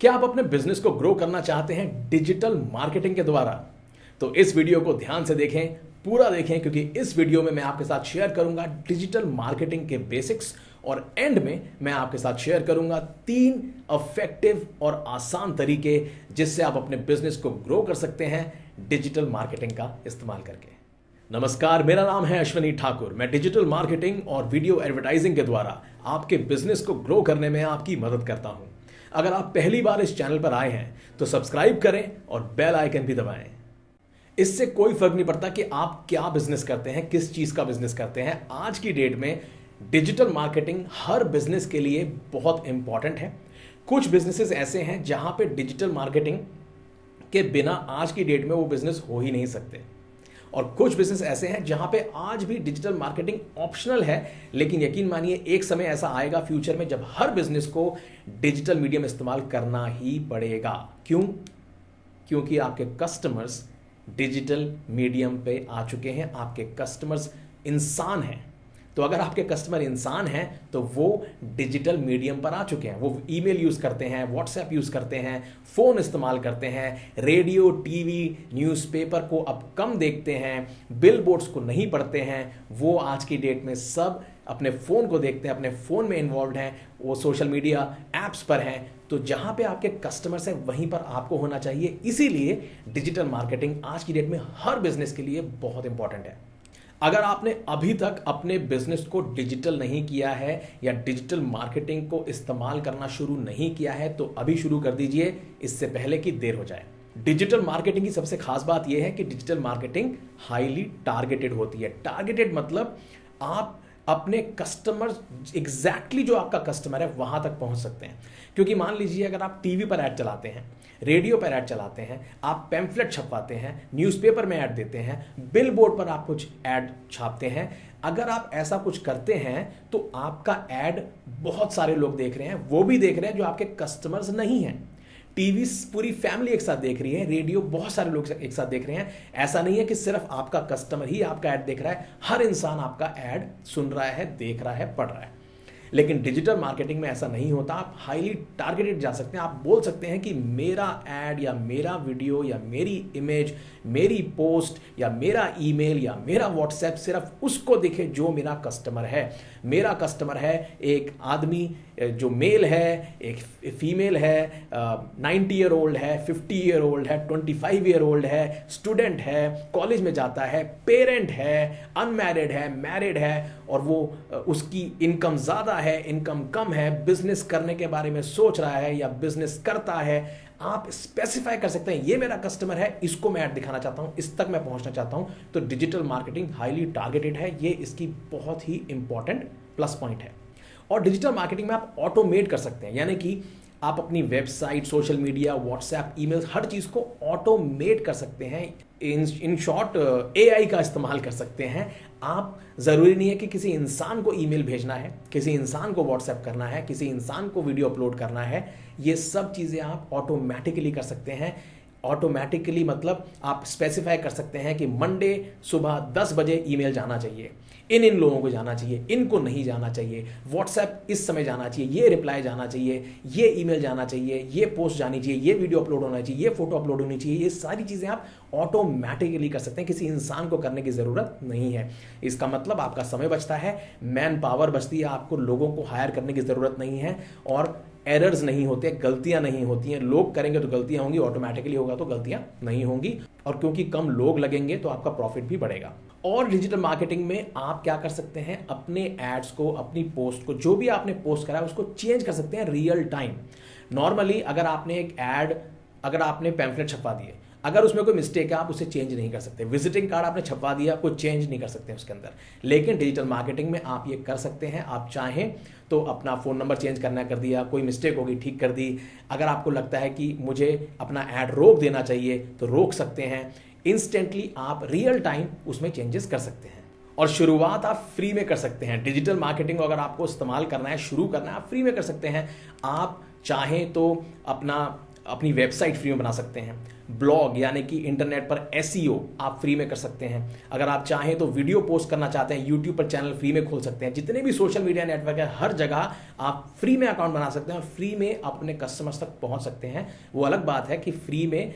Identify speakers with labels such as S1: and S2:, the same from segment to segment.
S1: क्या आप अपने बिजनेस को ग्रो करना चाहते हैं डिजिटल मार्केटिंग के द्वारा? तो इस वीडियो को ध्यान से देखें, पूरा देखें, क्योंकि इस वीडियो में मैं आपके साथ शेयर करूंगा डिजिटल मार्केटिंग के बेसिक्स और एंड में मैं आपके साथ शेयर करूंगा 3 इफेक्टिव और आसान तरीके जिससे आप अपने बिजनेस को ग्रो कर सकते हैं डिजिटल मार्केटिंग का इस्तेमाल करके। नमस्कार, मेरा नाम है अश्वनी ठाकुर। मैं डिजिटल मार्केटिंग और वीडियो एडवर्टाइजिंग के द्वारा आपके बिजनेस को ग्रो करने में आपकी मदद करता हूं। अगर आप पहली बार इस चैनल पर आए हैं तो सब्सक्राइब करें और बेल आइकन भी दबाएं। इससे कोई फर्क नहीं पड़ता कि आप क्या बिजनेस करते हैं, किस चीज का बिजनेस करते हैं। आज की डेट में डिजिटल मार्केटिंग हर बिजनेस के लिए बहुत इंपॉर्टेंट है। कुछ बिजनेसेस ऐसे हैं जहां पे डिजिटल मार्केटिंग के बिना आज की डेट में वो बिजनेस हो ही नहीं सकते, और कुछ बिजनेस ऐसे हैं जहां पे आज भी डिजिटल मार्केटिंग ऑप्शनल है। लेकिन यकीन मानिए एक समय ऐसा आएगा फ्यूचर में जब हर बिजनेस को डिजिटल मीडियम इस्तेमाल करना ही पड़ेगा। क्यों? क्योंकि आपके कस्टमर्स डिजिटल मीडियम पे आ चुके हैं। आपके कस्टमर्स इंसान हैं। तो अगर आपके कस्टमर इंसान हैं तो वो डिजिटल मीडियम पर आ चुके हैं। वो ईमेल यूज़ करते हैं, व्हाट्सएप यूज़ करते हैं, फ़ोन इस्तेमाल करते हैं, रेडियो, टीवी, न्यूज़पेपर को अब कम देखते हैं, बिल बोर्ड्स को नहीं पढ़ते हैं। वो आज की डेट में सब अपने फ़ोन को देखते हैं, अपने फ़ोन में इन्वॉल्व हैं, वो सोशल मीडिया ऐप्स पर हैं। तो जहाँ पे आपके कस्टमर्स हैं वहीं पर आपको होना चाहिए। इसीलिए डिजिटल मार्केटिंग आज की डेट में हर बिजनेस के लिए बहुत इंपॉर्टेंट है। अगर आपने अभी तक अपने बिजनेस को डिजिटल नहीं किया है या डिजिटल मार्केटिंग को इस्तेमाल करना शुरू नहीं किया है तो अभी शुरू कर दीजिए, इससे पहले कि देर हो जाए। डिजिटल मार्केटिंग की सबसे खास बात यह है कि डिजिटल मार्केटिंग हाईली टारगेटेड होती है। टारगेटेड मतलब आप अपने कस्टमर एग्जैक्टली जो आपका कस्टमर है वहां तक पहुंच सकते हैं। क्योंकि मान लीजिए अगर आप टीवी पर ऐड चलाते हैं, रेडियो पर ऐड चलाते हैं, आप पैम्फलेट छपवाते हैं, न्यूज़पेपर में ऐड देते हैं, बिल बोर्ड पर आप कुछ ऐड छापते हैं, अगर आप ऐसा कुछ करते हैं तो आपका ऐड बहुत सारे लोग देख रहे हैं। वो भी देख रहे हैं जो आपके कस्टमर्स नहीं हैं। टीवी पूरी फैमिली एक साथ देख रही है, रेडियो बहुत सारे लोग एक साथ देख रहे हैं। ऐसा नहीं है कि सिर्फ आपका कस्टमर ही आपका ऐड देख रहा है, हर इंसान आपका ऐड सुन रहा है, देख रहा है, पढ़ रहा है। लेकिन डिजिटल मार्केटिंग में ऐसा नहीं होता। आप हाईली टारगेटेड जा सकते हैं। आप बोल सकते हैं कि मेरा ऐड या मेरा वीडियो या मेरी इमेज, मेरी पोस्ट या मेरा ईमेल या मेरा व्हाट्सएप सिर्फ उसको दिखे जो मेरा कस्टमर है। मेरा कस्टमर है एक आदमी जो मेल है, एक फीमेल है, 90 ईयर ओल्ड है, 50 ईयर ओल्ड है, 25 ईयर ओल्ड है, स्टूडेंट है, कॉलेज में जाता है, पेरेंट है, अनमैरिड है, मैरिड है, और वो उसकी इनकम ज़्यादा है, इनकम कम है, बिजनेस करने के बारे में सोच रहा है या बिजनेस करता है। आप स्पेसिफाई कर सकते हैं ये मेरा कस्टमर है, इसको मैं ऐड दिखाना चाहता हूं, इस तक मैं पहुंचना चाहता हूं। तो डिजिटल मार्केटिंग हाईली टारगेटेड है। ये इसकी बहुत ही इंपॉर्टेंट प्लस पॉइंट है। और डिजिटल मार्केटिंग में आप ऑटोमेट कर सकते हैं, यानी कि आप अपनी website, social media, WhatsApp, email, हर चीज़ को ऑटोमेट कर सकते हैं। इन शॉर्ट एआई का इस्तेमाल कर सकते हैं। आप ज़रूरी नहीं है कि किसी इंसान को ईमेल भेजना है, किसी इंसान को व्हाट्सएप करना है, किसी इंसान को वीडियो अपलोड करना है। ये सब चीज़ें आप ऑटोमेटिकली कर सकते हैं। ऑटोमेटिकली मतलब आप स्पेसिफाई कर सकते हैं कि मंडे सुबह 10 बजे ईमेल जाना चाहिए, इन लोगों को जाना चाहिए, इनको नहीं जाना चाहिए, व्हाट्सएप इस समय जाना चाहिए, ये रिप्लाई जाना चाहिए, ये ईमेल जाना चाहिए, ये पोस्ट जानी चाहिए, ये वीडियो अपलोड होना चाहिए, ये फोटो अपलोड होनी चाहिए। ये सारी चीज़ें आप ऑटोमेटिकली कर सकते हैं। किसी इंसान को करने की ज़रूरत नहीं है। इसका मतलब आपका समय बचता है, मैन पावर बचती है, आपको लोगों को हायर करने की ज़रूरत नहीं है, और एरर्स नहीं होते, गलतियां नहीं होती हैं। लोग करेंगे तो गलतियां होंगी, ऑटोमेटिकली होगा तो गलतियां नहीं होंगी। और क्योंकि कम लोग लगेंगे तो आपका प्रॉफिट भी बढ़ेगा। और डिजिटल मार्केटिंग में आप क्या कर सकते हैं, अपने एड्स को, अपनी पोस्ट को, जो भी आपने पोस्ट करा है उसको चेंज कर सकते हैं रियल टाइम। नॉर्मली अगर आपने पैम्फलेट छपवा दिए, अगर उसमें कोई मिस्टेक है आप उसे चेंज नहीं कर सकते। विजिटिंग कार्ड आपने छपवा दिया, कोई चेंज नहीं कर सकते उसके अंदर। लेकिन डिजिटल मार्केटिंग में आप ये कर सकते हैं। आप चाहें तो अपना फ़ोन नंबर चेंज करना कर दिया, कोई मिस्टेक होगी ठीक कर दी। अगर आपको लगता है कि मुझे अपना ऐड रोक देना चाहिए तो रोक सकते हैं। इंस्टेंटली आप रियल टाइम उसमें चेंजेस कर सकते हैं। और शुरुआत आप फ्री में कर सकते हैं। डिजिटल मार्केटिंग को अगर आपको इस्तेमाल करना है, शुरू करना है, आप फ्री में कर सकते हैं। आप चाहें तो अपना अपनी वेबसाइट फ्री में बना सकते हैं, ब्लॉग यानी कि इंटरनेट पर एसईओ आप फ्री में कर सकते हैं। अगर आप चाहें तो वीडियो पोस्ट करना चाहते हैं, यूट्यूब पर चैनल फ्री में खोल सकते हैं। जितने भी सोशल मीडिया नेटवर्क है हर जगह आप फ्री में अकाउंट बना सकते हैं और फ्री में अपने कस्टमर्स तक पहुंच सकते हैं। वो अलग बात है कि फ्री में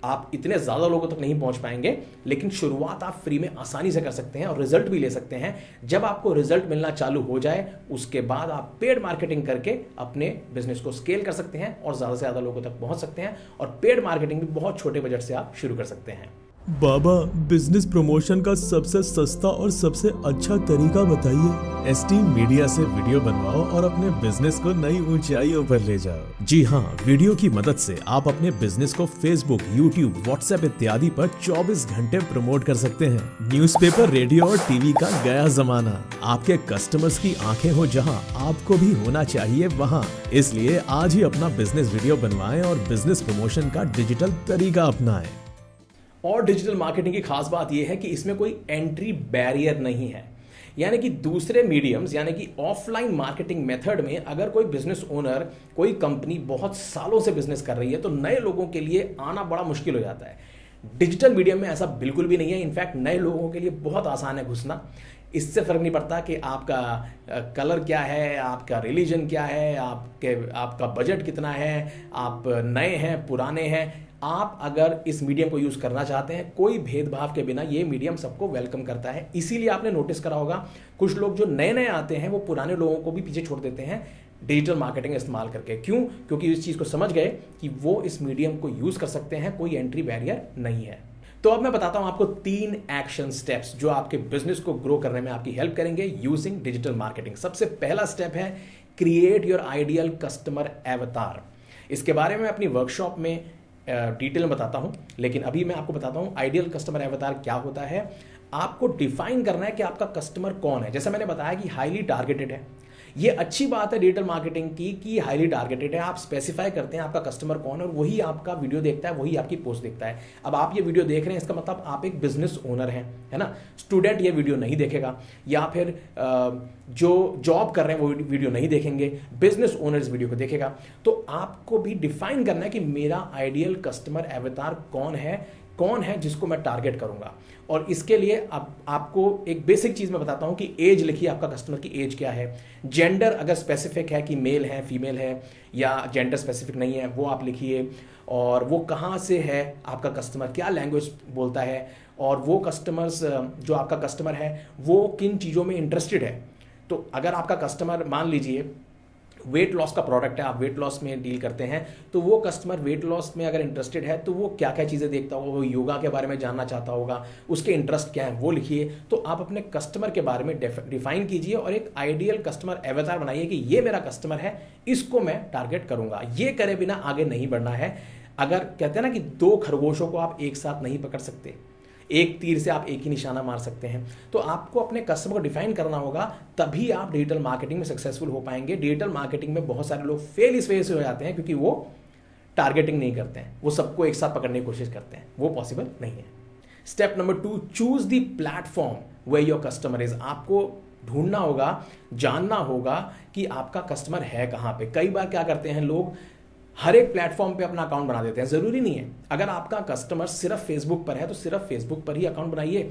S1: आप इतने ज़्यादा लोगों तक नहीं पहुंच पाएंगे, लेकिन शुरुआत आप फ्री में आसानी से कर सकते हैं और रिजल्ट भी ले सकते हैं। जब आपको रिजल्ट मिलना चालू हो जाए उसके बाद आप पेड मार्केटिंग करके अपने बिजनेस को स्केल कर सकते हैं और ज़्यादा से ज़्यादा लोगों तक पहुंच सकते हैं। और पेड मार्केटिंग भी बहुत छोटे बजट से आप शुरू कर सकते हैं।
S2: बाबा, बिजनेस प्रमोशन का सबसे सस्ता और सबसे अच्छा तरीका बताइए। एसटी मीडिया से वीडियो बनवाओ और अपने बिजनेस को नई ऊंचाइयों पर ले जाओ। जी हाँ, वीडियो की मदद से आप अपने बिजनेस को फेसबुक, यूट्यूब, व्हाट्सएप इत्यादि पर 24 घंटे प्रमोट कर सकते हैं। न्यूज़पेपर, रेडियो और टीवी का गया जमाना। आपके कस्टमर्स की आंखें हो जहां, आपको भी होना चाहिए वहां। इसलिए आज ही अपना बिजनेस वीडियो बनवाएं और बिजनेस प्रमोशन का डिजिटल तरीका अपनाएं।
S1: और डिजिटल मार्केटिंग की खास बात यह है कि इसमें कोई एंट्री बैरियर नहीं है। यानी कि दूसरे मीडियम्स यानी कि ऑफलाइन मार्केटिंग मेथड में अगर कोई बिजनेस ओनर, कोई कंपनी बहुत सालों से बिजनेस कर रही है तो नए लोगों के लिए आना बड़ा मुश्किल हो जाता है। डिजिटल मीडियम में ऐसा बिल्कुल भी नहीं है। इनफैक्ट नए लोगों के लिए बहुत आसान है घुसना। इससे फर्क नहीं पड़ता कि आपका कलर क्या है, आपका रिलीजन क्या है, आपका बजट कितना है, आप नए हैं, पुराने हैं। आप अगर इस मीडियम को यूज करना चाहते हैं, कोई भेदभाव के बिना ये मीडियम सबको वेलकम करता है। इसीलिए आपने नोटिस करा होगा कुछ लोग जो नए नए आते हैं वो पुराने लोगों को भी पीछे छोड़ देते हैं डिजिटल मार्केटिंग इस्तेमाल करके। क्यों? क्योंकि इस चीज को समझ गए कि वो इस मीडियम को यूज कर सकते हैं, कोई एंट्री बैरियर नहीं है। तो अब मैं बताता हूं आपको 3 एक्शन स्टेप्स जो आपके बिजनेस को ग्रो करने में आपकी हेल्प करेंगे यूजिंग डिजिटल मार्केटिंग। सबसे पहला स्टेप है क्रिएट योर आइडियल कस्टमर एवतार। इसके बारे में अपनी वर्कशॉप में डिटेल में बताता हूं, लेकिन अभी मैं आपको बताता हूं आइडियल कस्टमर एवतार क्या होता है। आपको डिफाइन करना है कि आपका कस्टमर कौन है। जैसे मैंने बताया कि हाईली टारगेटेड है। ये अच्छी बात है डिजिटल मार्केटिंग की कि हाईली टारगेटेड है। आप स्पेसिफाई करते हैं आपका कस्टमर कौन है और वही आपका वीडियो देखता है, वही आपकी पोस्ट देखता है। अब आप ये वीडियो देख रहे हैं, इसका मतलब आप एक बिजनेस ओनर हैं, है ना। स्टूडेंट ये वीडियो नहीं देखेगा, या फिर जो जॉब कर रहे हैं वो वीडियो नहीं देखेंगे, बिजनेस ओनर इस वीडियो को देखेगा। तो आपको भी डिफाइन करना है कि मेरा आइडियल कस्टमर एवतार कौन है जिसको मैं टारगेट करूंगा। और इसके लिए अब आपको एक बेसिक चीज मैं बताता हूं कि एज लिखिए, आपका कस्टमर की एज क्या है। जेंडर अगर स्पेसिफिक है कि मेल है, फीमेल है, या जेंडर स्पेसिफिक नहीं है वो आप लिखिए। और वो कहां से है आपका कस्टमर, क्या लैंग्वेज बोलता है, और वो कस्टमर्स जो आपका कस्टमर है वो किन चीज़ों में इंटरेस्टेड है। तो अगर आपका कस्टमर मान लीजिए वेट लॉस का प्रोडक्ट है, आप वेट लॉस में डील करते हैं, तो वो कस्टमर वेट लॉस में अगर इंटरेस्टेड है तो वो क्या क्या चीज़ें देखता होगा, वो योगा के बारे में जानना चाहता होगा, उसके इंटरेस्ट क्या है वो लिखिए। तो आप अपने कस्टमर के बारे में डिफाइन कीजिए और एक आइडियल कस्टमर एवतार बनाइए कि ये मेरा कस्टमर है, इसको मैं टारगेट करूंगा। ये करे बिना आगे नहीं बढ़ना है। अगर कहते हैं ना कि 2 खरगोशों को आप एक साथ नहीं पकड़ सकते, एक तीर से आप एक ही निशाना मार सकते हैं। तो आपको अपने कस्टमर को डिफाइन करना होगा, तभी आप डिजिटल मार्केटिंग में सक्सेसफुल हो पाएंगे। डिजिटल मार्केटिंग में बहुत सारे लोग फेल इस वजह से हो जाते हैं क्योंकि वो टारगेटिंग नहीं करते हैं, वो सबको एक साथ पकड़ने की कोशिश करते हैं, वो पॉसिबल नहीं है। Step number 2, choose the platform where your customer is. आपको ढूंढना होगा, जानना होगा कि आपका कस्टमर है कहां पे। कई बार क्या करते हैं लोग, हर एक प्लेटफॉर्म पे अपना अकाउंट बना देते हैं। जरूरी नहीं है। अगर आपका कस्टमर सिर्फ फेसबुक पर है तो सिर्फ फेसबुक पर ही अकाउंट बनाइए,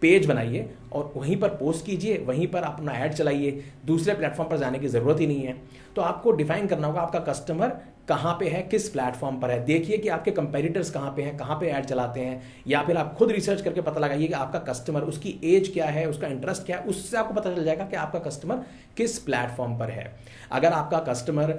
S1: पेज बनाइए और वहीं पर पोस्ट कीजिए, वहीं पर अपना ऐड चलाइए। दूसरे प्लेटफॉर्म पर जाने की जरूरत ही नहीं है। तो आपको डिफाइन करना होगा आपका कस्टमर कहां पे है, किस प्लेटफॉर्म पर है। देखिए कि आपके कंपेटिटर्स कहां पे हैं, कहां पे ऐड चलाते हैं, या फिर आप खुद रिसर्च करके पता लगाइए कि आपका कस्टमर, उसकी एज क्या है, उसका इंटरेस्ट क्या है। उससे आपको पता चल जाएगा कि आपका कस्टमर किस प्लेटफॉर्म पर है। अगर आपका कस्टमर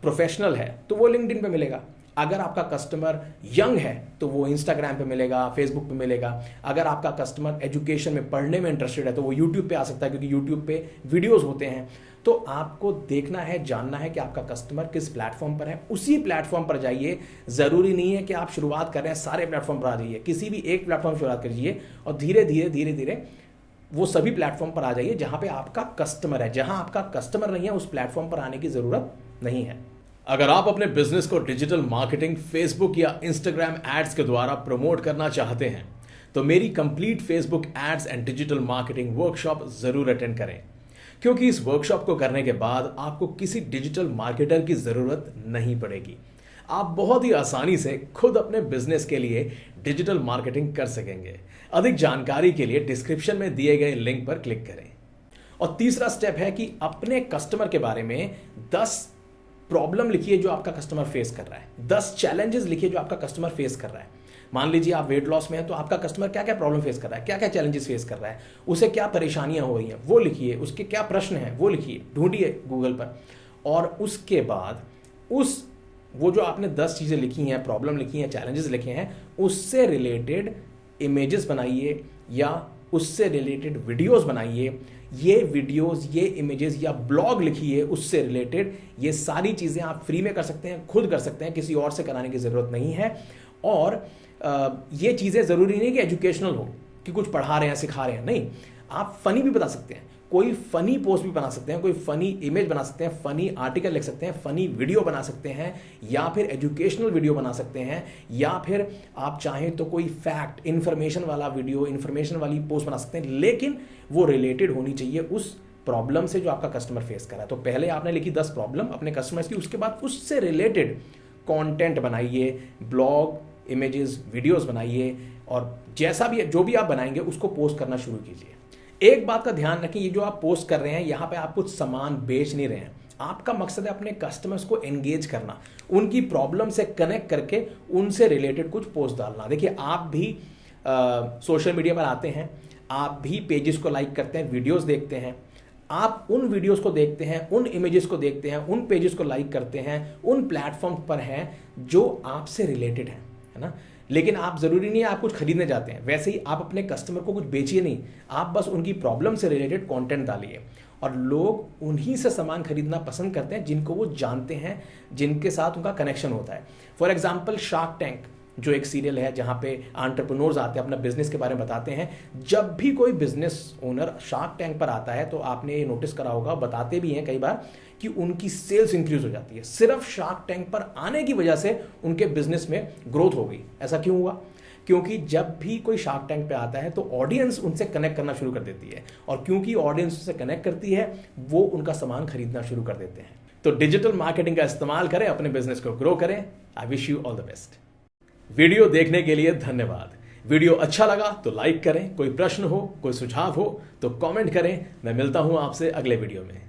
S1: प्रोफेशनल है तो वो लिंक्डइन पे मिलेगा। अगर आपका कस्टमर यंग है तो वो इंस्टाग्राम पे मिलेगा, फेसबुक पे मिलेगा। अगर आपका कस्टमर एजुकेशन में, पढ़ने में इंटरेस्टेड है तो वो यूट्यूब पे आ सकता है क्योंकि यूट्यूब पे वीडियोस होते हैं। तो आपको देखना है, जानना है कि आपका कस्टमर किस प्लेटफॉर्म पर है, उसी प्लेटफॉर्म पर जाइए। जरूरी नहीं है कि आप शुरुआत कर रहे हैं सारे प्लेटफॉर्म पर आ जाइए, किसी भी एक प्लेटफॉर्म शुरुआत करिए और धीरे धीरे वो सभी प्लेटफॉर्म पर आ जाइए जहां पे आपका कस्टमर है। जहां आपका कस्टमर नहीं है उस प्लेटफॉर्म पर आने की जरूरत नहीं है। अगर आप अपने बिजनेस को डिजिटल मार्केटिंग, फेसबुक या इंस्टाग्राम एड्स के द्वारा प्रमोट करना चाहते हैं तो मेरी complete Facebook ads and digital marketing workshop जरूर अटेंड करें, क्योंकि इस वर्कशॉप को करने के बाद आपको किसी डिजिटल मार्केटर की जरूरत नहीं पड़ेगी। आप बहुत ही आसानी से खुद अपने बिजनेस के लिए डिजिटल मार्केटिंग कर सकेंगे। अधिक जानकारी के लिए डिस्क्रिप्शन में दिए गए लिंक पर क्लिक करें। और तीसरा स्टेप है कि अपने कस्टमर के बारे में 10 प्रॉब्लम लिखिए जो आपका कस्टमर फेस कर रहा है, 10 चैलेंजेस लिखिए जो आपका कस्टमर फेस कर रहा है। मान लीजिए आप वेट लॉस में हैं तो आपका कस्टमर क्या क्या प्रॉब्लम फेस कर रहा है, क्या क्या चैलेंजेस फेस कर रहा है, उसे क्या परेशानियां हो रही हैं वो लिखिए, उसके क्या प्रश्न हैं वो लिखिए, ढूंढिए गूगल पर। और उसके बाद वो जो आपने 10 चीज़ें लिखी हैं, प्रॉब्लम लिखी हैं, चैलेंजेस लिखे हैं, उससे रिलेटेड इमेजेस बनाइए या उससे रिलेटेड वीडियोस बनाइए। ये वीडियोस, ये इमेजेस या ब्लॉग लिखिए उससे रिलेटेड। ये सारी चीज़ें आप फ्री में कर सकते हैं, खुद कर सकते हैं, किसी और से कराने की ज़रूरत नहीं है। और ये चीज़ें ज़रूरी नहीं कि एजुकेशनल हो, कि कुछ पढ़ा रहे हैं, सिखा रहे हैं, नहीं। आप फनी भी बता सकते हैं, कोई फनी पोस्ट भी बना सकते हैं, कोई फनी इमेज बना सकते हैं, फनी आर्टिकल लिख सकते हैं, फनी वीडियो बना सकते हैं, या फिर एजुकेशनल वीडियो बना सकते हैं, या फिर आप चाहें तो कोई फैक्ट, इंफॉर्मेशन वाला वीडियो, इंफॉर्मेशन वाली पोस्ट बना सकते हैं, लेकिन वो रिलेटेड होनी चाहिए उस प्रॉब्लम से जो आपका कस्टमर फेस कर रहा है। तो पहले आपने लिखी 10 प्रॉब्लम अपने कस्टमर्स की, उसके बाद उससे रिलेटेड कंटेंट बनाइए, ब्लॉग, इमेजेस, वीडियोस बनाइए, और जैसा भी जो भी आप बनाएंगे उसको पोस्ट करना शुरू कीजिए। एक बात का ध्यान रखें, ये जो आप पोस्ट कर रहे हैं यहाँ पे आप कुछ सामान बेच नहीं रहे हैं। आपका मकसद है अपने कस्टमर्स को एंगेज करना, उनकी प्रॉब्लम से कनेक्ट करके उनसे रिलेटेड कुछ पोस्ट डालना। देखिए, आप भी सोशल मीडिया पर आते हैं, आप भी पेजेस को लाइक करते हैं, वीडियोस देखते हैं, आप उन वीडियोस को देखते हैं, उन इमेजेस को देखते हैं, उन पेजेस को लाइक करते हैं, उन प्लेटफॉर्म पर हैं जो आपसे रिलेटेड है ना। लेकिन आप जरूरी नहीं है आप कुछ खरीदने जाते हैं। वैसे ही आप अपने कस्टमर को कुछ बेचिए नहीं, आप बस उनकी प्रॉब्लम से रिलेटेड कंटेंट डालिए। और लोग उन्हीं से सामान खरीदना पसंद करते हैं जिनको वो जानते हैं, जिनके साथ उनका कनेक्शन होता है। फॉर एग्जाम्पल, शार्क टैंक जो एक सीरियल है जहाँ पे एंटरप्रेन्योर्स आते हैं, अपना बिजनेस के बारे में बताते हैं। जब भी कोई बिजनेस ओनर शार्क टैंक पर आता है तो आपने ये नोटिस करा होगा, बताते भी हैं कई बार, कि उनकी सेल्स इंक्रीज हो जाती है। सिर्फ शार्क टैंक पर आने की वजह से उनके बिजनेस में ग्रोथ हो गई। ऐसा क्यों हुआ? क्योंकि जब भी कोई शार्क टैंक पे आता है तो ऑडियंस उनसे कनेक्ट करना शुरू कर देती है, और क्योंकि ऑडियंस उनसे कनेक्ट करती है वो उनका सामान खरीदना शुरू कर देते हैं। तो डिजिटल मार्केटिंग का इस्तेमाल करें, अपने बिजनेस को ग्रो करें। I wish you all the best. Video देखने के लिए धन्यवाद। वीडियो अच्छा लगा तो लाइक करें, कोई प्रश्न हो, कोई सुझाव हो तो कमेंट करें। मैं मिलता हूं आपसे अगले वीडियो में।